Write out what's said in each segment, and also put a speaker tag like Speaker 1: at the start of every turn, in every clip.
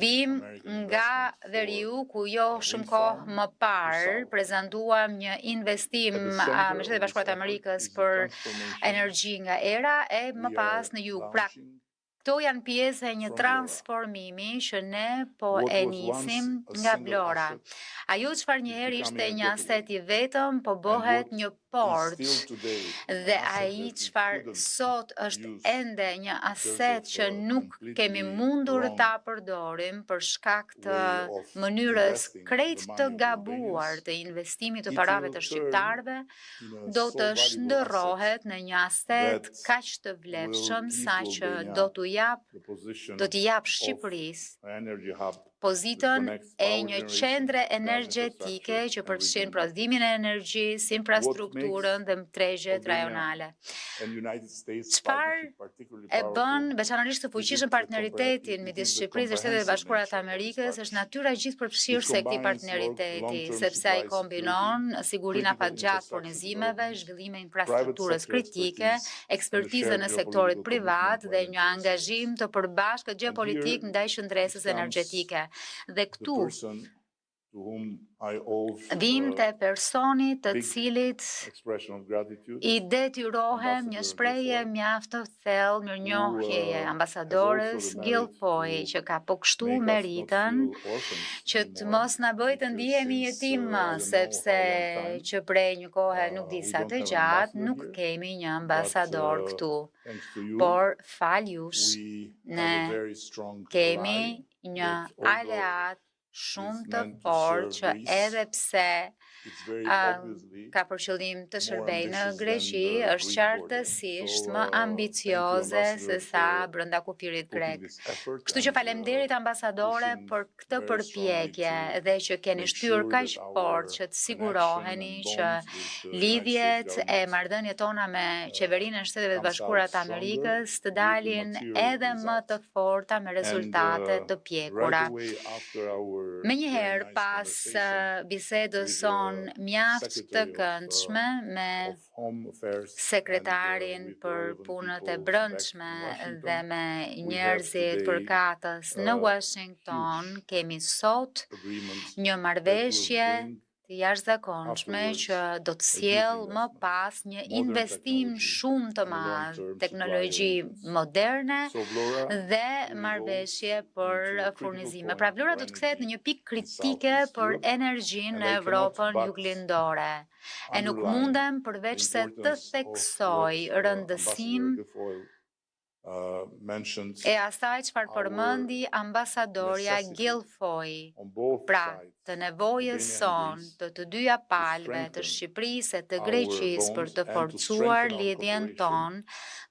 Speaker 1: Vim nga veriu ku jo shumë kohë më parë prezantuam një investim me Shtetet e Bashkuara të Amerikës për energji nga era e më pas në jug. Pra, këto janë pjesë e një transformimi që ne po e nisim nga Vlora. Ajo çfarë njëherë ishte një aset i vetëm, po bëhet një port. Dhe ai çfarë sot është ende një aset që nuk kemi mundur ta përdorim për shkak të mënyrës krejt të gabuar të investimit të parave të shqiptarëve, do të shndërrohet në një aset kaq të vlefshëm saqë do t'i jap Shqipërisë pozitën e një qendre energjetike që përfshin prodhimin e energjisë, infrastrukturën dhe tregjet rajonale. Çfarë e bën veçanërisht të fuqishëm partneritetin midis Shqipërisë dhe Shtetet e Bashkuara të Amerikës është natyra gjithëpërfshirëse e këtij partneriteti, sepse ai kombinon sigurinë afatgjatë furnizimeve, zhvillimin e infrastrukturës kritike, ekspertizën e sektorit privat dhe një angazhim të përbashkët gjeopolitik ndaj qëndresës energjetike. Dhe këtu vim te personi të cilit i detyrohem një shprehje mjaft të thellë mirënjohjeje ambasadores Guilfoyle, që ka po kështu meritën që të mos na bëjë të ndihemi jetim, sepse që prej një kohe nuk di sa të gjatë nuk kemi një ambasador këtu. Por fal jush, ne kemi një aleat shumë të fortë që edhe pse ka për qëllim të shërbejë në Greqi, është qartësisht më ambicioze se sa brenda kufirit grek. Kështu që faleminderit ambasadore për këtë përpjekje dhe që keni shtyrë kaq fort që të siguroheni që lidhjet e marrëdhëniet tona me qeverinë e Shteteve të Bashkuara të Amerikës të dalin edhe më të forta me rezultate të pjekura. Menjëherë pas bisedës son mjaft të këndshme me sekretarin për punët e brendshme dhe me njerëzit përkatës në Washington, kemi sot një marrëveshje të jashtëzakonshme që do të sjellë më pas një investim shumë të madh, teknologji moderne dhe marrëveshje për furnizime. Pra Vlora do të kthehet në një pikë kritike për energjinë në Evropën juglindore. E nuk mundem përveç se të theksoj rëndësinë e asaj çfarë përmendi ambasadorja Guilfoyle, pra të nevojës son të dyja palëve të Shqipërisë e të Greqisë për të forcuar lidhjen ton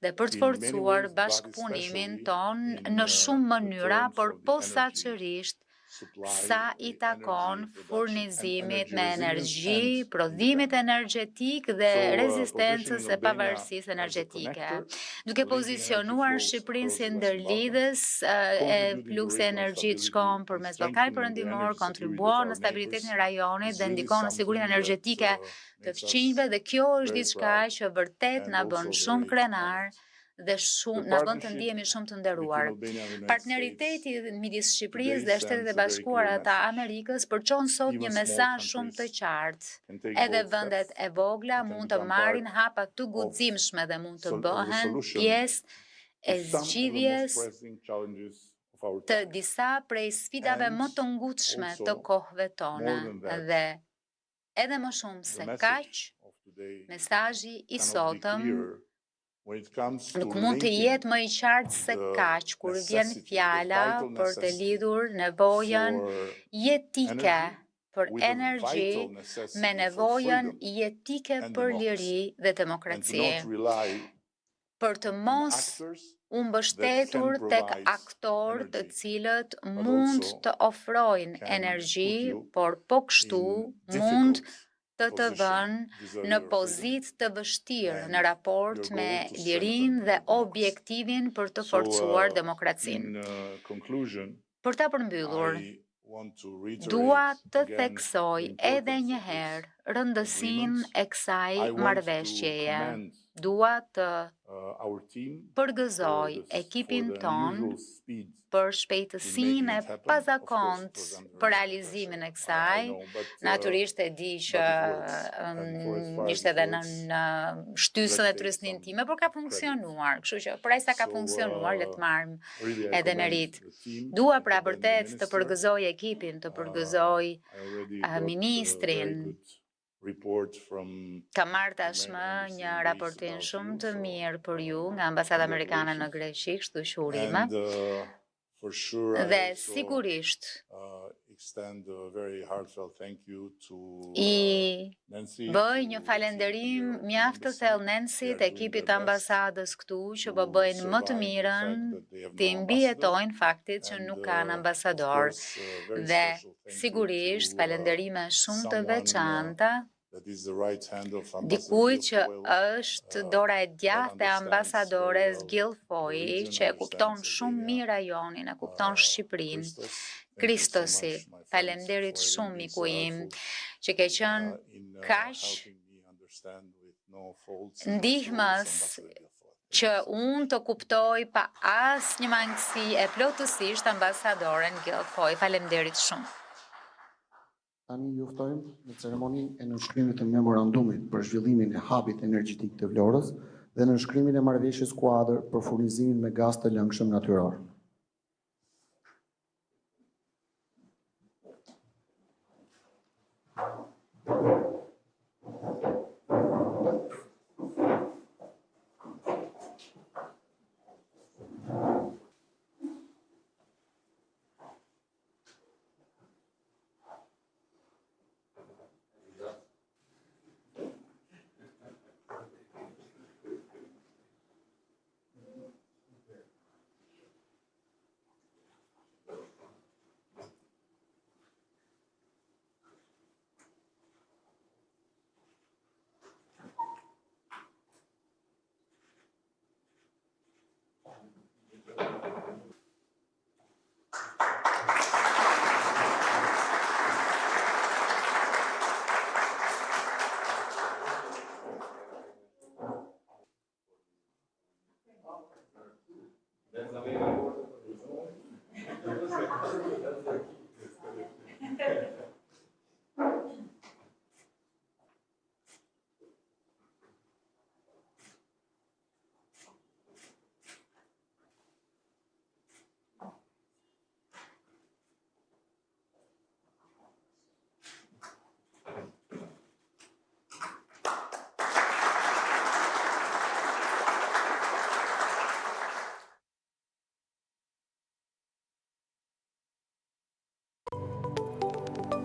Speaker 1: dhe për të forcuar bashkëpunimin ton në shumë mënyra, por posaçërisht sa i takon furnizimit me energji, prodhimit energjetik dhe rezistencës e pavarësisë energjetike. Duke pozicionuar Shqipërinë si ndërlidhës e fluksi energjit shkon përmes blokadit perëndimor, kontribuon në stabilitetin e rajonit dhe ndikon në sigurinë energjetike të fqinjve, dhe kjo është diçka që vërtet na bën shumë krenar dhe na bën të ndihemi shumë të nderuar. Partneriteti midis Shqipërisë dhe Shtetet e Bashkuara të Amerikës përçon sot një mesazh shumë të qartë. Edhe vendet e vogla mund të marrin hapa të guximshme dhe mund të bëhen pjesë e zgjidhjes të disa prej sfidave më të ngutshme të kohëve tona. Dhe edhe më shumë se kaq, mesazhi i sotëm nuk mund të jetë më i qartë se kaq kur vjen fjala për të lidhur nevojën jetike për energji me nevojën jetike për liri dhe demokraci. Për të mos u mbështetur tek aktorë të cilët mund të ofrojnë energji, por po kështu mund të vënë në pozitë të vështirë në raport me lirinë dhe objektivin për të forcuar demokracinë. Për ta përmbyllur, dua të theksoj edhe një herë rëndësinë e kësaj marrëveshjeje. dua të përgëzoj ekipin ton për shpejtësinë e pazakontë për realizimin e kësaj. Natyrisht e di që ishte edhe në shtysën e trysnin time, por ka funksionuar, kështu që për aq sa ka funksionuar, le të marrim edhe merit. Dua pra vërtet të përgëzoj ekipin, të përgëzoj ministrin. Kam marrë tashmë një raportim shumë të mirë për ju nga Ambasada Amerikane në Greqi, kështu që urime. Dhe sigurisht i bëj një falenderim mjaft të thellë Nancyt, ekipit të ambasadës këtu që po bëjnë më të mirën, të mbijetojnë faktit që nuk kanë ambasador. Dhe sigurisht falenderime shumë të veçanta dikuj që është dora e djathtë e ambasadores Guilfoyle, që e kupton shumë mirë rajonin, e kupton Shqipërinë, Kristosi. Faleminderit shumë miku im që ke qenë kaq ndihmës që unë të kuptoj pa asnjë mangësi e plotësisht ambasadoren Guilfoyle. Faleminderit shumë.
Speaker 2: Tani ju ftojmë në ceremoninë e nënshkrimit të memorandumit për zhvillimin e hubit energjetik të Vlorës dhe nënshkrimin e marrëveshjes kuadër për furnizimin me gaz të lëngshëm natyror.
Speaker 3: Benza